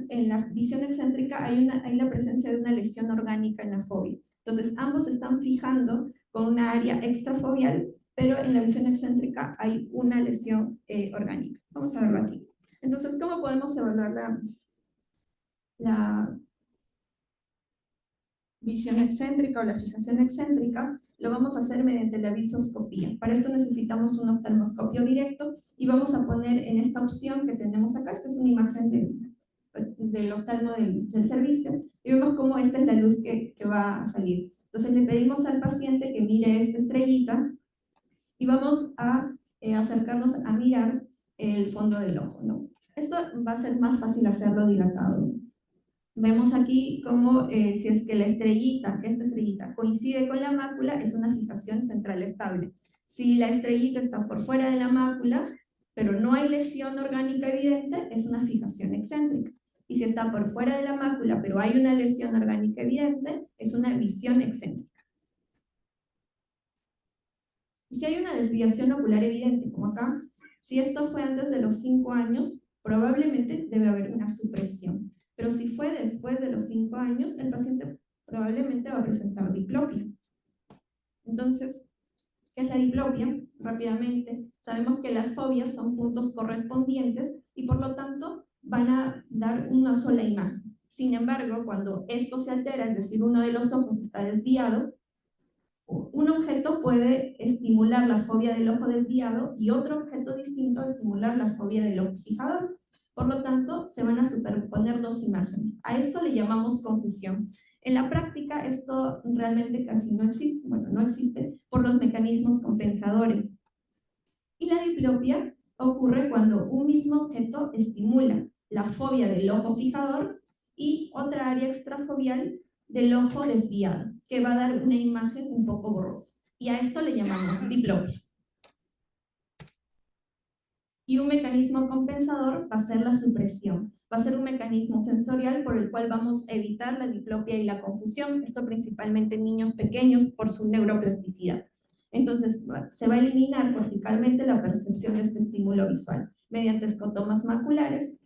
S4: en la visión excéntrica hay la presencia de una lesión orgánica en la fobia. Entonces, ambos se están fijando con una área extrafobial, pero en la visión excéntrica hay una lesión orgánica. Vamos a verlo aquí. Entonces, ¿cómo podemos evaluar la visión excéntrica o la fijación excéntrica? Lo vamos a hacer mediante la visoscopía. Para esto necesitamos un oftalmoscopio directo y vamos a poner en esta opción que tenemos acá, esta es una imagen del oftalmo del servicio, y vemos cómo esta es la luz que va a salir. Entonces le pedimos al paciente que mire esta estrellita y vamos a acercarnos a mirar el fondo del ojo, ¿no? Esto va a ser más fácil hacerlo dilatado. Vemos aquí cómo si es que esta estrellita coincide con la mácula, es una fijación central estable. Si la estrellita está por fuera de la mácula, pero no hay lesión orgánica evidente, es una fijación excéntrica. Y si está por fuera de la mácula, pero hay una lesión orgánica evidente, es una visión excéntrica. Y si hay una desviación ocular evidente, como acá, si esto fue antes de los 5 años, probablemente debe haber una supresión. Pero si fue después de los 5 años, el paciente probablemente va a presentar diplopia. Entonces, ¿qué es la diplopia? Rápidamente, sabemos que las fobias son puntos correspondientes y por lo tanto van a dar una sola imagen. Sin embargo, cuando esto se altera, es decir, uno de los ojos está desviado, un objeto puede estimular la fobia del ojo desviado y otro objeto distinto estimular la fobia del ojo fijador. Por lo tanto, se van a superponer dos imágenes. A esto le llamamos confusión. En la práctica, esto realmente casi no existe, no existe por los mecanismos compensadores. Y la diplopia ocurre cuando un mismo objeto estimula la fobia del ojo fijador y otra área extrafobial del ojo desviado, que va a dar una imagen un poco borrosa. Y a esto le llamamos diplopia. Y un mecanismo compensador va a ser la supresión. Va a ser un mecanismo sensorial por el cual vamos a evitar la diplopia y la confusión, esto principalmente en niños pequeños por su neuroplasticidad. Entonces, se va a eliminar corticalmente la percepción de este estímulo visual mediante escotomas maculares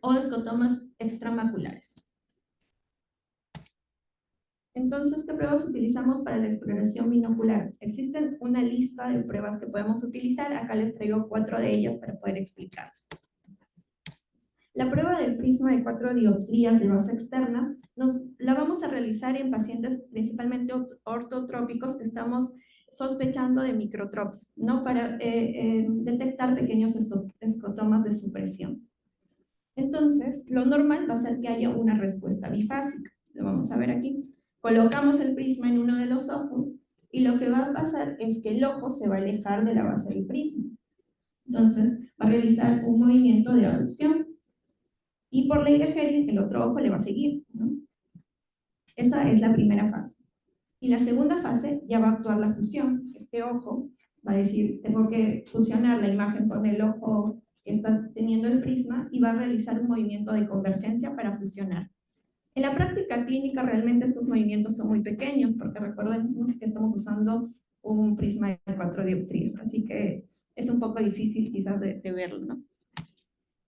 S4: o escotomas extramaculares. Entonces, ¿qué pruebas utilizamos para la exploración binocular? Existen una lista de pruebas que podemos utilizar. Acá les traigo 4 de ellas para poder explicarlas. La prueba del prisma de 4 dioptrías de base externa la vamos a realizar en pacientes principalmente ortotrópicos que estamos sospechando de microtropias, ¿no? Para detectar pequeños escotomas de supresión. Entonces, lo normal va a ser que haya una respuesta bifásica. Lo vamos a ver aquí. Colocamos el prisma en uno de los ojos y lo que va a pasar es que el ojo se va a alejar de la base del prisma. Entonces, va a realizar un movimiento de aducción. Y por ley de Hering, el otro ojo le va a seguir, ¿no? Esa es la primera fase. Y la segunda fase ya va a actuar la fusión. Este ojo va a decir, tengo que fusionar la imagen con el ojo que está teniendo el prisma y va a realizar un movimiento de convergencia para fusionar. En la práctica clínica realmente estos movimientos son muy pequeños porque recuerden que estamos usando un prisma de 4 dioptrías, así que es un poco difícil quizás de verlo, ¿no?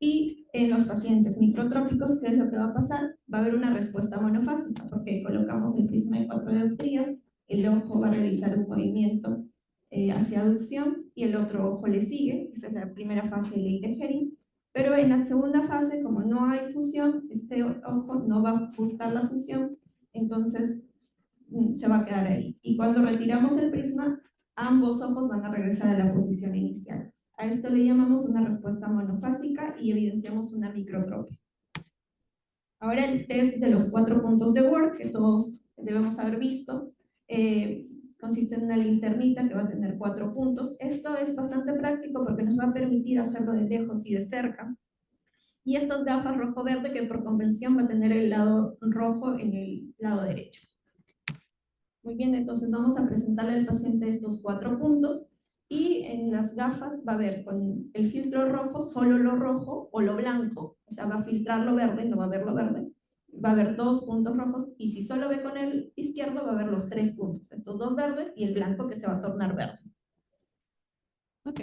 S4: Y en los pacientes microtrópicos, ¿qué es lo que va a pasar? Va a haber una respuesta monofásica, porque colocamos el prisma de 4 dioptrías, el ojo va a realizar un movimiento hacia aducción y el otro ojo le sigue. Esa es la primera fase de ley de Hering. Pero en la segunda fase, como no hay fusión, este ojo no va a buscar la fusión, entonces se va a quedar ahí. Y cuando retiramos el prisma, ambos ojos van a regresar a la posición inicial. A esto le llamamos una respuesta monofásica y evidenciamos una microtropia. Ahora el test de los 4 puntos de Word, que todos debemos haber visto, consiste en una linternita que va a tener 4 puntos. Esto es bastante práctico porque nos va a permitir hacerlo de lejos y de cerca. Y estas gafas rojo-verde que por convención va a tener el lado rojo en el lado derecho. Muy bien, entonces vamos a presentarle al paciente estos 4 puntos. Y en las gafas va a ver con el filtro rojo solo lo rojo o lo blanco, o sea, va a filtrar lo verde, no va a ver lo verde, va a haber 2 puntos rojos, y si solo ve con el izquierdo va a ver los 3 puntos, estos 2 verdes y el blanco que se va a tornar verde. Ok,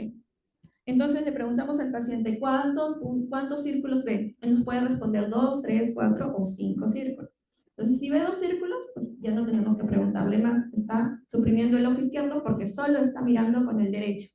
S4: Entonces le preguntamos al paciente, ¿cuántos círculos ve? Él nos puede responder 2, 3, 4 o 5 círculos. Entonces, si ve 2 círculos, pues ya no tenemos que preguntarle más. Está suprimiendo el ojo izquierdo porque solo está mirando con el derecho.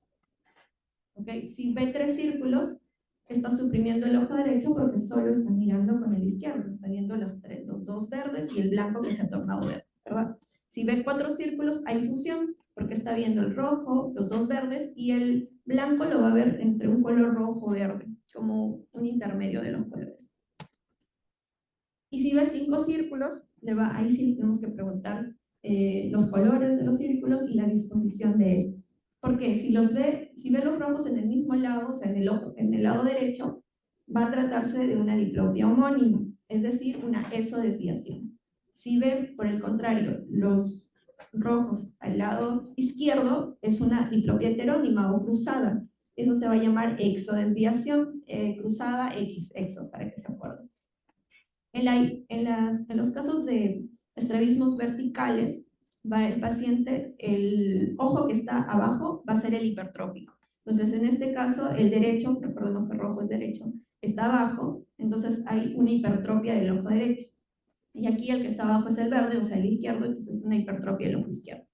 S4: ¿Okay? Si ve 3 círculos, está suprimiendo el ojo derecho porque solo está mirando con el izquierdo. Está viendo los 2 verdes y el blanco que se ha tornado verde, ¿verdad? Si ve 4 círculos, hay fusión porque está viendo el rojo, los 2 verdes y el blanco lo va a ver entre un color rojo-verde, como un intermedio de los colores. Y si ve 5 círculos, ahí sí le tenemos que preguntar los colores de los círculos y la disposición de estos. Porque si ve los rojos en el mismo lado, o sea, en el lado derecho, va a tratarse de una diplopia homónima, es decir, una esodesviación. Si ve, por el contrario, los rojos al lado izquierdo, es una diplopia heterónima o cruzada. Eso se va a llamar exodesviación, cruzada X, exo, para que se acuerden. En los casos de estrabismos verticales, el paciente, el ojo que está abajo va a ser el hipertrópico. Entonces, en este caso, el derecho, recordemos que el rojo es derecho, está abajo, entonces hay una hipertropia del ojo derecho. Y aquí el que está abajo es el verde, o sea, el izquierdo, entonces es una hipertropia del ojo izquierdo.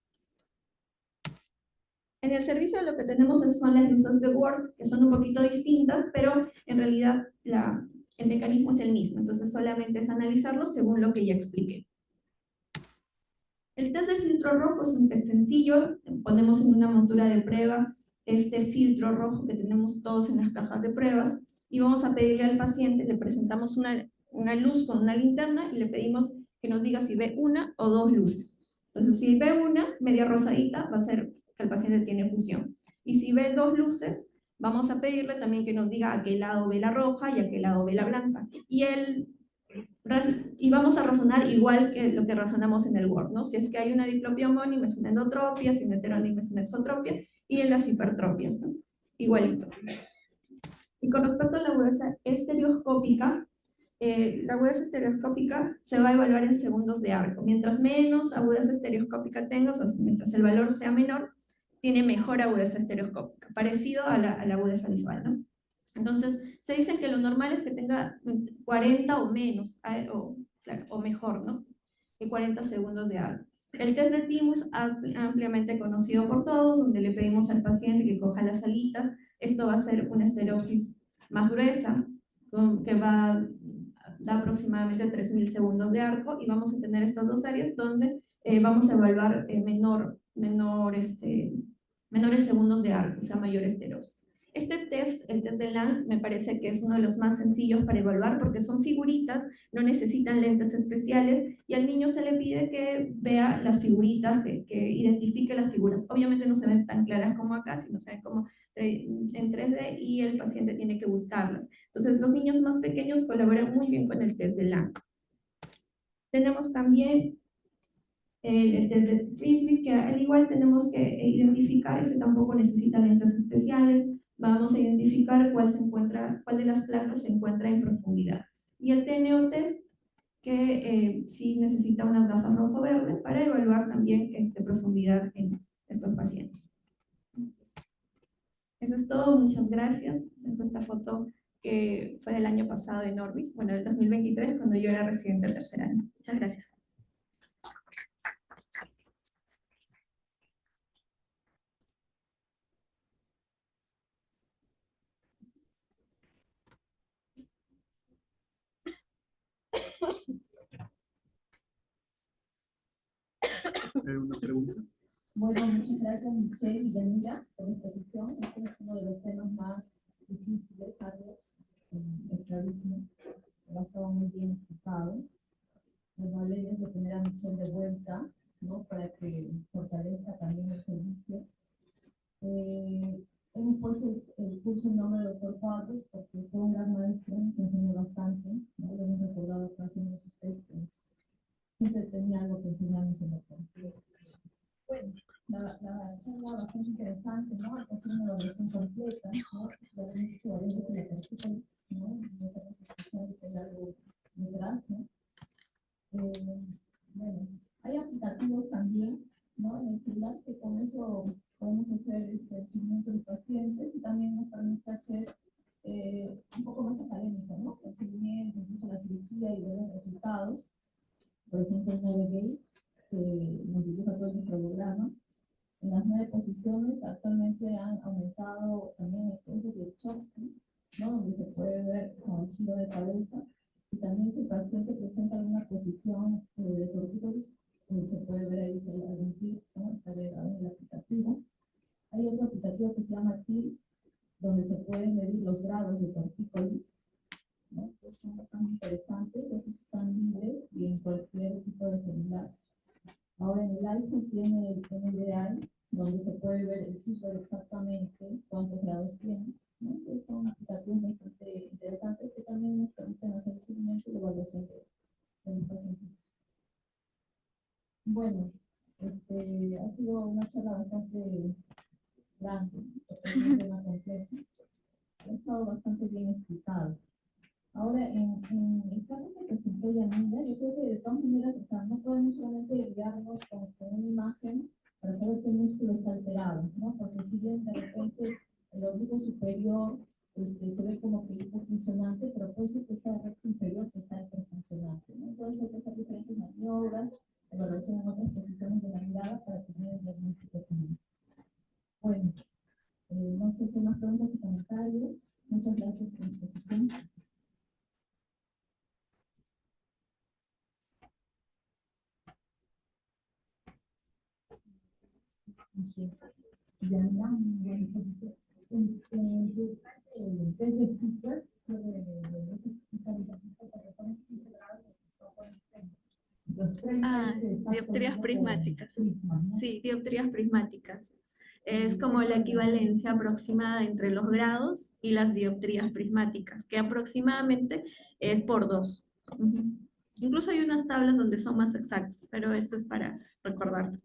S4: En el servicio lo que tenemos son las luces de Ward, que son un poquito distintas, pero en realidad el mecanismo es el mismo, entonces solamente es analizarlo según lo que ya expliqué. El test de filtro rojo es un test sencillo, ponemos en una montura de prueba este filtro rojo que tenemos todos en las cajas de pruebas y vamos a pedirle al paciente, le presentamos una luz con una linterna y le pedimos que nos diga si ve una o 2 luces. Entonces, si ve una, media rosadita, va a ser que el paciente tiene fusión. Y si ve 2 luces, vamos a pedirle también que nos diga a qué lado ve la roja y a qué lado ve la blanca. Y vamos a razonar igual que lo que razonamos en el Word, ¿no? Si es que hay una diplopia homónima es una endotropia, si una heterónima es una exotropia, y en las hipertropias, ¿no? Igualito. Y con respecto a la agudeza estereoscópica, la agudeza estereoscópica se va a evaluar en segundos de arco. Mientras menos agudeza estereoscópica tenga, o sea, mientras el valor sea menor, tiene mejor agudeza estereoscópica, parecido a la agudeza visual, ¿no? Entonces, se dice que lo normal es que tenga 40 o menos, o mejor, ¿no? Que 40 segundos de arco. El test de TIMUS, ampliamente conocido por todos, donde le pedimos al paciente que coja las alitas. Esto va a ser una estereopsis más gruesa, que va a dar aproximadamente 3000 segundos de arco, y vamos a tener estas dos áreas donde vamos a evaluar menores segundos de arco, o sea, mayor estereopsis. Este test, el test de Lang, me parece que es uno de los más sencillos para evaluar porque son figuritas, no necesitan lentes especiales y al niño se le pide que vea las figuritas, que identifique las figuras. Obviamente no se ven tan claras como acá, sino se ven como en 3D y el paciente tiene que buscarlas. Entonces los niños más pequeños colaboran muy bien con el test de Lang. Tenemos también el test de Frisbee, que al igual tenemos que identificar, ese tampoco necesita lentes especiales. Vamos a identificar cuál de las placas se encuentra en profundidad. Y el TNO test, que sí necesita unas gafas rojo-verde para evaluar también profundidad en estos pacientes. Entonces, eso es todo, muchas gracias. Tengo esta foto que fue del año pasado en Orbis, bueno, del 2023, cuando yo era residente del tercer año. Muchas gracias.
S2: ¿Una pregunta?
S5: Bueno, muchas gracias Michelle y Yanira por la exposición. Este es uno de los temas más difíciles, arduos, en estrabismo. Ha estado muy bien explicado. Nos vale de tener a Michelle de vuelta, ¿no? Para que fortalezca también el servicio. Hemos puesto el curso en nombre del doctor Cuadros porque fue un gran maestro, nos enseñó bastante, ¿no? Lo hemos recordado casi en esos textos. Siempre tenía algo que enseñarnos en el doctor. Bueno, la charla bastante interesante, ¿no? Es una evaluación completa, ¿no? Ya ven que a veces se le percibe, ¿no? No estamos escuchando que hay algo detrás, ¿no? Bueno, hay aplicativos también, ¿no? En el celular que con eso podemos hacer el seguimiento de pacientes y también nos permite hacer un poco más académico, ¿no? El seguimiento, incluso la cirugía y ver los resultados. Por ejemplo, el 9 Gaze, que nos dibuja todo nuestro programa. En las 9 posiciones actualmente han aumentado también el tiempo de Chomsky, ¿no? Donde se puede ver con el giro de cabeza. Y también si el paciente presenta alguna posición de tortícolis, se puede ver ahí si hay algún tic, ¿no? Está agregado en el aplicativo. Hay otro aplicativo que se llama TIL, donde se pueden medir los grados de tortícolis, ¿no? Pues son bastante interesantes, esos están libres y en cualquier tipo de celular. Ahora en el iPhone tiene el MDI, donde se puede ver el físico exactamente cuántos grados tiene, ¿no? Entonces son aplicativos bastante interesantes que también nos permiten hacer el seguimiento y la evaluación de los pacientes. Bueno, ha sido una charla bastante grande, porque es un tema complejo. Ha estado bastante bien explicado. Ahora, en el caso que presentó Yanira, yo creo que de todas maneras, o sea, no podemos solamente guiarnos con una imagen para saber qué músculo está alterado, ¿no? Porque si bien de repente el oblicuo superior se ve como que hipofuncionante, pero puede ser que sea el recto inferior que está hiperfuncionante, ¿no? Entonces hay que hacer diferentes maniobras, evaluación en otras posiciones de la mirada para tener el diagnóstico final. Bueno, no sé si hay más preguntas o comentarios. Muchas gracias por la exposición.
S3: Dioptrías prismáticas. Sí, dioptrías prismáticas. Es como la equivalencia aproximada entre los grados y las dioptrías prismáticas, que aproximadamente es por 2. Incluso hay unas tablas donde son más exactos, pero eso es para recordarlo.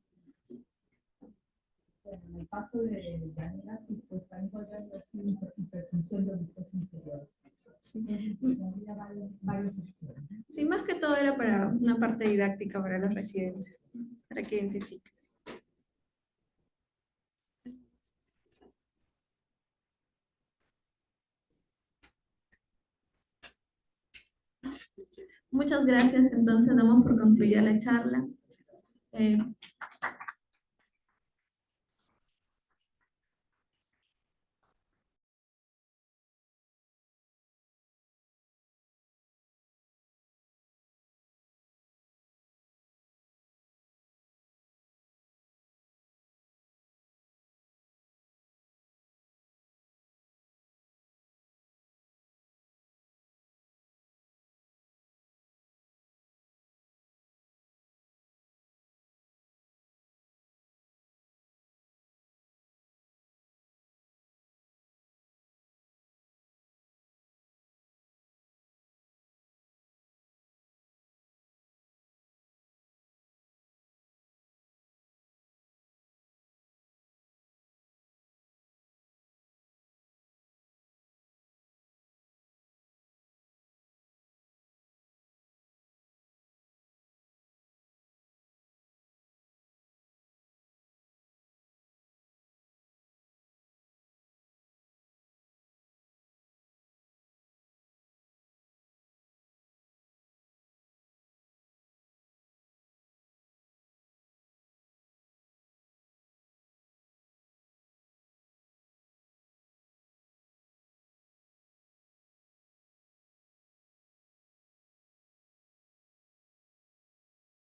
S5: En el caso de Yanira, sí, pues también podría haber sido hipertensión del discurso inferior.
S3: Sí.
S5: Había varias opciones.
S3: Sí, más que todo era para una parte didáctica para los residentes, para que identifiquen. Muchas gracias, entonces damos por concluida la charla.